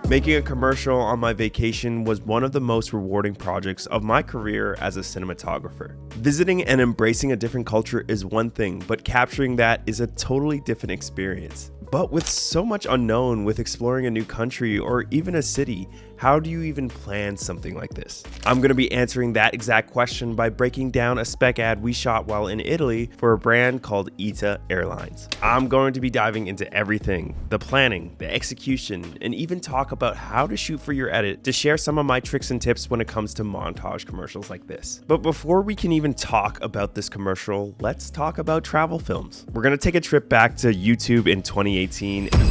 Making a commercial on my vacation was one of the most rewarding projects of my career as a cinematographer. Visiting and embracing a different culture is one thing, but capturing that is a totally different experience. But with so much unknown with exploring a new country or even a city, how do you even plan something like this? I'm going to be answering that exact question by breaking down a spec ad we shot while in Italy for a brand called ITA Airlines. I'm going to be diving into everything, the planning, the execution, and even talk about how to shoot for your edit to share some of my tricks and tips when it comes to montage commercials like this. But before we can even talk about this commercial, let's talk about travel films. We're going to take a trip back to YouTube in 2018.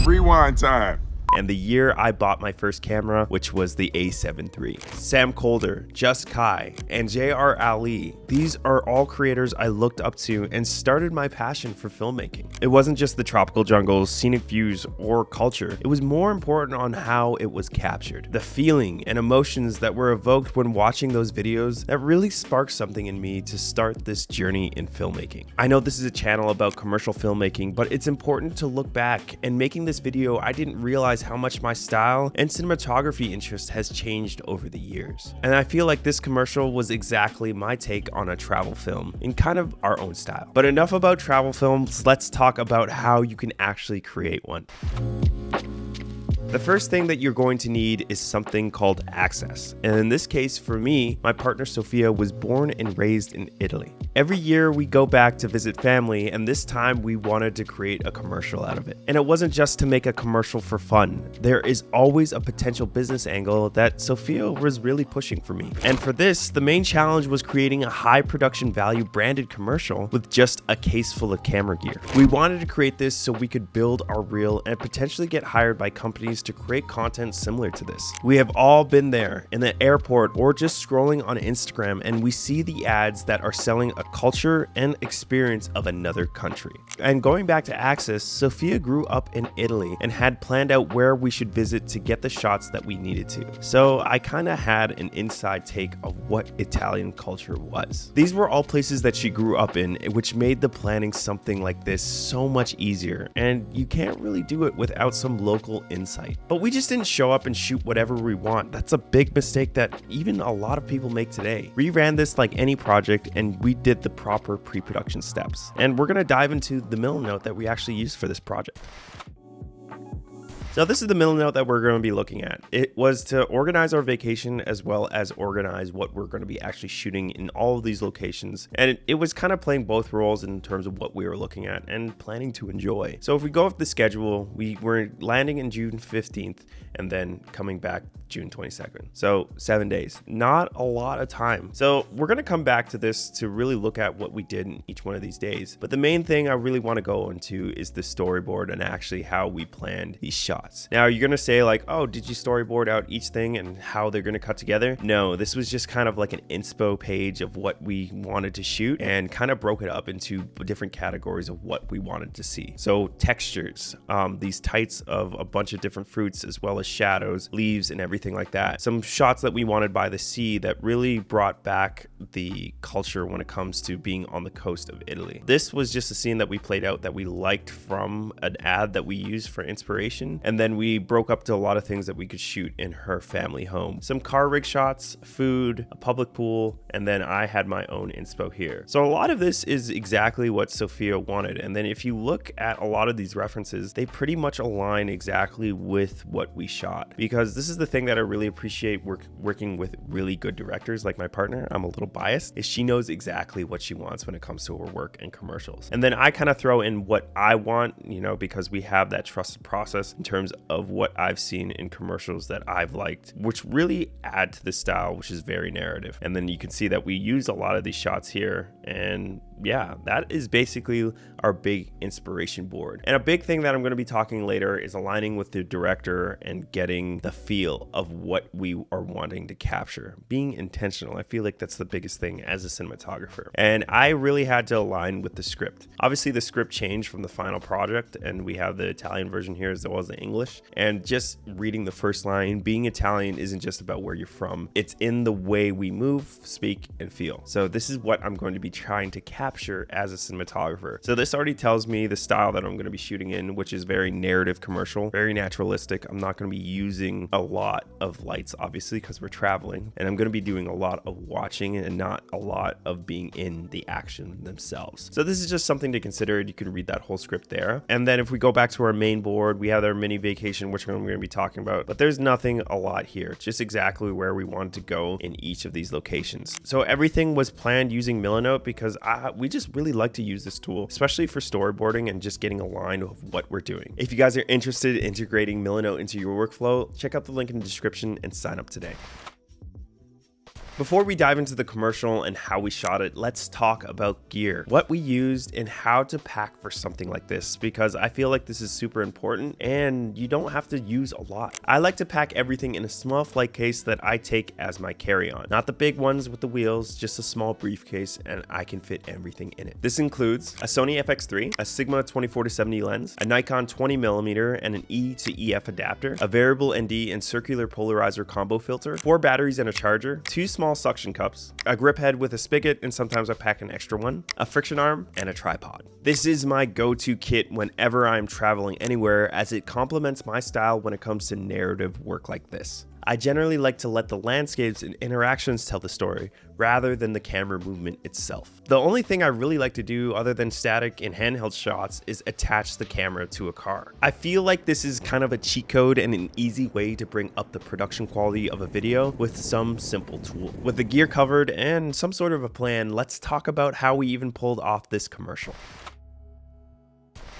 Rewind time. And the year I bought my first camera, which was the A7 III. Sam Kolder, Just Kai, and J.R. Ali, these are all creators I looked up to and started my passion for filmmaking. It wasn't just the tropical jungles, scenic views, or culture. It was more important on how it was captured. The feeling and emotions that were evoked when watching those videos that really sparked something in me to start this journey in filmmaking. I know this is a channel about commercial filmmaking, but it's important to look back, and making this video, I didn't realize how much my style and cinematography interest has changed over the years. And I feel like this commercial was exactly my take on a travel film in kind of our own style. But enough about travel films, let's talk about how you can actually create one. The first thing that you're going to need is something called access. And in this case, for me, my partner Sophia was born and raised in Italy. Every year we go back to visit family, and this time we wanted to create a commercial out of it. And it wasn't just to make a commercial for fun. There is always a potential business angle that Sophia was really pushing for me. And for this, the main challenge was creating a high production value branded commercial with just a case full of camera gear. We wanted to create this so we could build our reel and potentially get hired by companies to create content similar to this. We have all been there in the airport or just scrolling on Instagram, and we see the ads that are selling a culture and experience of another country. And going back to access, Sophia grew up in Italy and had planned out where we should visit to get the shots that we needed to. So I kind of had an inside take of what Italian culture was. These were all places that she grew up in, which made the planning something like this so much easier, and you can't really do it without some local insight. But we just didn't show up and shoot whatever we want. That's a big mistake that even a lot of people make today. We ran this like any project, and we did the proper pre-production steps. And we're gonna dive into the middle note that we actually used for this project. So this is the middle note that we're going to be looking at. It was to organize our vacation as well as organize what we're going to be actually shooting in all of these locations. And it was kind of playing both roles in terms of what we were looking at and planning to enjoy. So if we go off the schedule, we were landing in June 15th and then coming back June 22nd. So 7 days, not a lot of time. So we're going to come back to this to really look at what we did in each one of these days. But the main thing I really want to go into is the storyboard and actually how we planned these shots. Now you're going to say like, oh, did you storyboard out each thing and how they're going to cut together? No, this was just kind of like an inspo page of what we wanted to shoot and kind of broke it up into different categories of what we wanted to see. So textures, these tights of a bunch of different fruits as well as shadows, leaves, and everything like that. Some shots that we wanted by the sea that really brought back the culture when it comes to being on the coast of Italy. This was just a scene that we played out that we liked from an ad that we used for inspiration, and then we broke up to a lot of things that we could shoot in her family home. Some car rig shots, food, a public pool, and then I had my own inspo here. So a lot of this is exactly what Sophia wanted, and then if you look at a lot of these references, they pretty much align exactly with what we shot, because this is the thing that I really appreciate working with really good directors like my partner. I'm a little biased, is she knows exactly what she wants when it comes to her work and commercials. And then I kind of throw in what I want, you know, because we have that trusted process in terms of what I've seen in commercials that I've liked, which really add to the style, which is very narrative. And then you can see that we use a lot of these shots here, and yeah, that is basically our big inspiration board. And a big thing that I'm going to be talking later is aligning with the director and getting the feel of what we are wanting to capture. Being intentional. I feel like that's the biggest thing as a cinematographer. And I really had to align with the script. Obviously, the script changed from the final project, and we have the Italian version here as well as the English English, and just reading the first line, being Italian isn't just about where you're from, it's in the way we move, speak, and feel. So this is what I'm going to be trying to capture as a cinematographer. So this already tells me the style that I'm going to be shooting in, which is very narrative commercial, very naturalistic. I'm not going to be using a lot of lights, obviously, because we're traveling, and I'm going to be doing a lot of watching and not a lot of being in the action themselves. So this is just something to consider. You can read that whole script there. And then if we go back to our main board, we have our mini vacation, which I'm going to be talking about, but there's nothing a lot here, just exactly where we wanted to go in each of these locations. So everything was planned using Milanote because we just really like to use this tool, especially for storyboarding and just getting a line of what we're doing. If you guys are interested in integrating Milanote into your workflow, check out the link in the description and sign up today. Before we dive into the commercial and how we shot it, let's talk about gear, what we used and how to pack for something like this, because I feel like this is super important and you don't have to use a lot. I like to pack everything in a small flight case that I take as my carry-on, not the big ones with the wheels, just a small briefcase, and I can fit everything in it. This includes a Sony FX3, a Sigma 24-70 lens, a Nikon 20mm and an E to EF adapter, a variable ND and circular polarizer combo filter, 4 batteries and a charger, 2 small suction cups, a grip head with a spigot, and sometimes I pack an extra one, a friction arm, and a tripod. This is my go-to kit whenever I'm traveling anywhere, as it complements my style when it comes to narrative work like this. I generally like to let the landscapes and interactions tell the story rather than the camera movement itself. The only thing I really like to do other than static and handheld shots is attach the camera to a car. I feel like this is kind of a cheat code and an easy way to bring up the production quality of a video with some simple tool. With the gear covered and some sort of a plan, let's talk about how we even pulled off this commercial.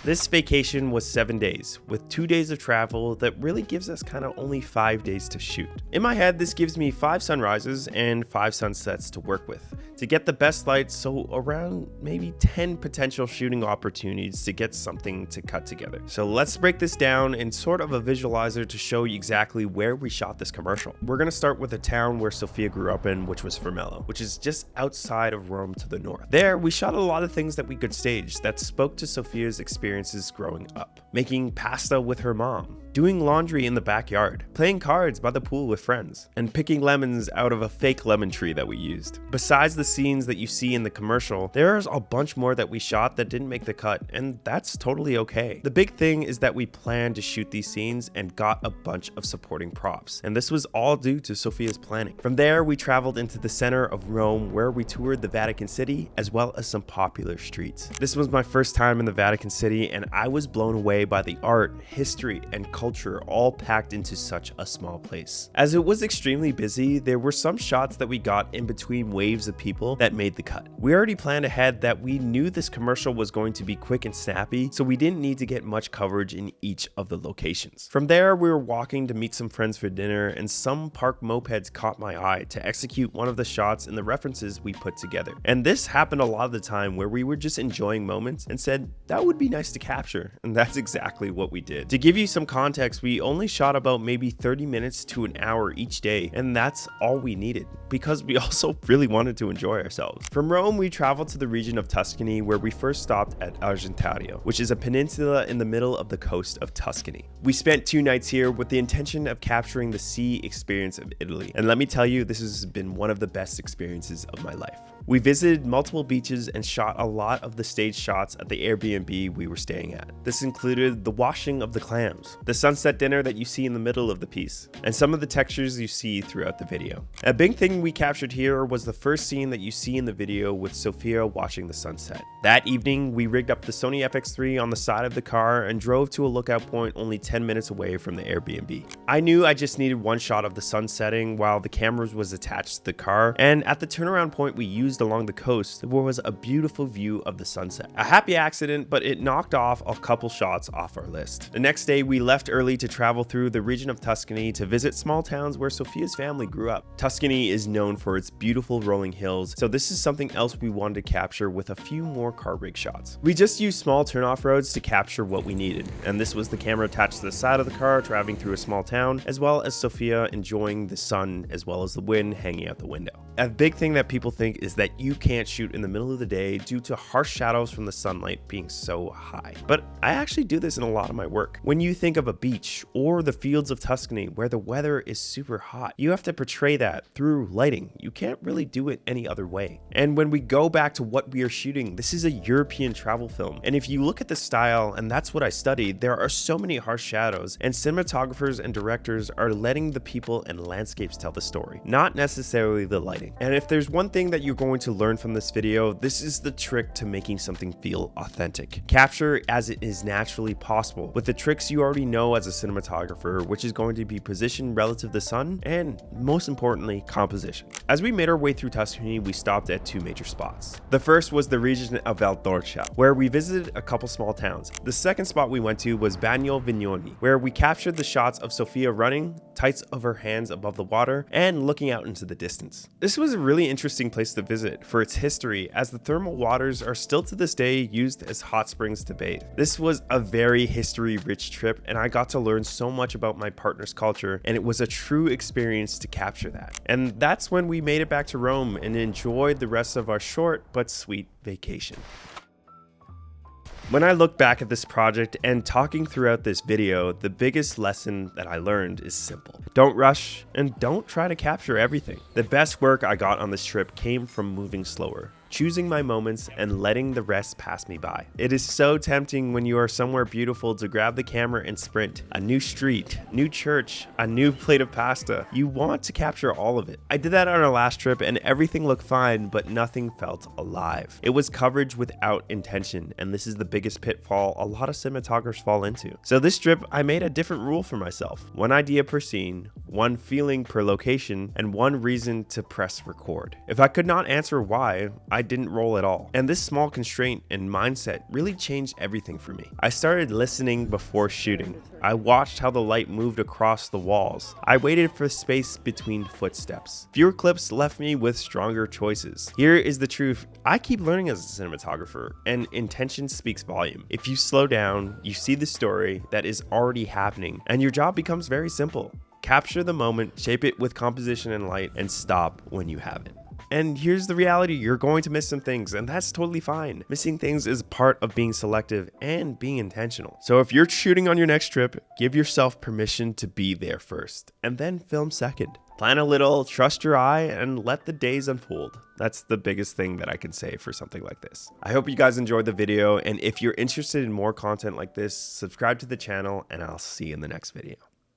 This vacation was 7 days, with 2 days of travel that really gives us kind of only 5 days to shoot. In my head, this gives me 5 sunrises and 5 sunsets to work with, to get the best light, so around maybe 10 potential shooting opportunities to get something to cut together. So let's break this down in sort of a visualizer to show you exactly where we shot this commercial. We're going to start with a town where Sophia grew up in, which was Formello, which is just outside of Rome to the north. There, we shot a lot of things that we could stage that spoke to Sophia's experiences growing up. Making pasta with her mom, doing laundry in the backyard, playing cards by the pool with friends, and picking lemons out of a fake lemon tree that we used. Besides the scenes that you see in the commercial, there's a bunch more that we shot that didn't make the cut, and that's totally okay. The big thing is that we planned to shoot these scenes and got a bunch of supporting props, and this was all due to Sophia's planning. From there, we traveled into the center of Rome, where we toured the Vatican City as well as some popular streets. This was my first time in the Vatican City, and I was blown away by the art, history, and culture all packed into such a small place. As it was extremely busy, there were some shots that we got in between waves of people that made the cut. We already planned ahead that we knew this commercial was going to be quick and snappy, so we didn't need to get much coverage in each of the locations. From there, we were walking to meet some friends for dinner, and some park mopeds caught my eye to execute one of the shots and the references we put together. And this happened a lot of the time where we were just enjoying moments and said, that would be nice to capture, and that's exactly what we did. To give you some context, we only shot about maybe 30 minutes to an hour each day, and that's all we needed, because we also really wanted to enjoy ourselves. From Rome, we traveled to the region of Tuscany, where we first stopped at Argentario, which is a peninsula in the middle of the coast of Tuscany. We spent 2 nights here with the intention of capturing the sea experience of Italy, and let me tell you, this has been one of the best experiences of my life. We visited multiple beaches and shot a lot of the stage shots at the Airbnb we were staying at. This included the washing of the clams, the sunset dinner that you see in the middle of the piece, and some of the textures you see throughout the video. A big thing we captured here was the first scene that you see in the video with Sophia watching the sunset. That evening, we rigged up the Sony FX3 on the side of the car and drove to a lookout point only 10 minutes away from the Airbnb. I knew I just needed one shot of the sun setting while the camera was attached to the car, and at the turnaround point we used along the coast, there was a beautiful view of the sunset. A happy accident, but it knocked off a couple shots off our list. The next day, we left early to travel through the region of Tuscany to visit small towns where Sophia's family grew up. Tuscany is known for its beautiful rolling hills, so this is something else we wanted to capture with a few more car rig shots. We just used small turnoff roads to capture what we needed, and this was the camera attached to the side of the car traveling through a small town, as well as Sophia enjoying the sun as well as the wind hanging out the window. A big thing that people think is that you can't shoot in the middle of the day due to harsh shadows from the sunlight being so high. But I actually do this in a lot of my work. When you think of a beach or the fields of Tuscany where the weather is super hot, you have to portray that through lighting. You can't really do it any other way. And when we go back to what we are shooting, this is a European travel film. And if you look at the style, and that's what I studied, there are so many harsh shadows, and cinematographers and directors are letting the people and landscapes tell the story, not necessarily the lighting. And if there's one thing that you're going to learn from this video, this is the trick to making something feel authentic. Capture as it is naturally possible with the tricks you already know as a cinematographer, which is going to be position relative to the sun and, most importantly, composition. As we made our way through Tuscany, we stopped at two major spots. The first was the region of Valdorcia, where we visited a couple small towns. The second spot we went to was Bagno Vignoni, where we captured the shots of Sofia running, tights of her hands above the water, and looking out into the distance. This was a really interesting place to visit for its history, as the thermal waters are still to this day used as hot springs to bathe. This was a very history-rich trip, and I got to learn so much about my partner's culture, and it was a true experience to capture that. And that's when we made it back to Rome and enjoyed the rest of our short but sweet vacation. When I look back at this project and talking throughout this video, the biggest lesson that I learned is simple. Don't rush and don't try to capture everything. The best work I got on this trip came from moving slower, choosing my moments and letting the rest pass me by. It is so tempting when you are somewhere beautiful to grab the camera and sprint. A new street, new church, a new plate of pasta. You want to capture all of it. I did that on our last trip and everything looked fine, but nothing felt alive. It was coverage without intention, and this is the biggest pitfall a lot of cinematographers fall into. So this trip, I made a different rule for myself. One idea per scene, one feeling per location, and one reason to press record. If I could not answer why, I didn't roll at all. And this small constraint and mindset really changed everything for me. I started listening before shooting. I watched how the light moved across the walls. I waited for space between footsteps. Fewer clips left me with stronger choices. Here is the truth. I keep learning as a cinematographer, and intention speaks volume. If you slow down, you see the story that is already happening, and your job becomes very simple. Capture the moment, shape it with composition and light, and stop when you have it. And here's the reality, you're going to miss some things, and that's totally fine. Missing things is part of being selective and being intentional. So if you're shooting on your next trip, give yourself permission to be there first, and then film second. Plan a little, trust your eye, and let the days unfold. That's the biggest thing that I can say for something like this. I hope you guys enjoyed the video, and if you're interested in more content like this, subscribe to the channel, and I'll see you in the next video.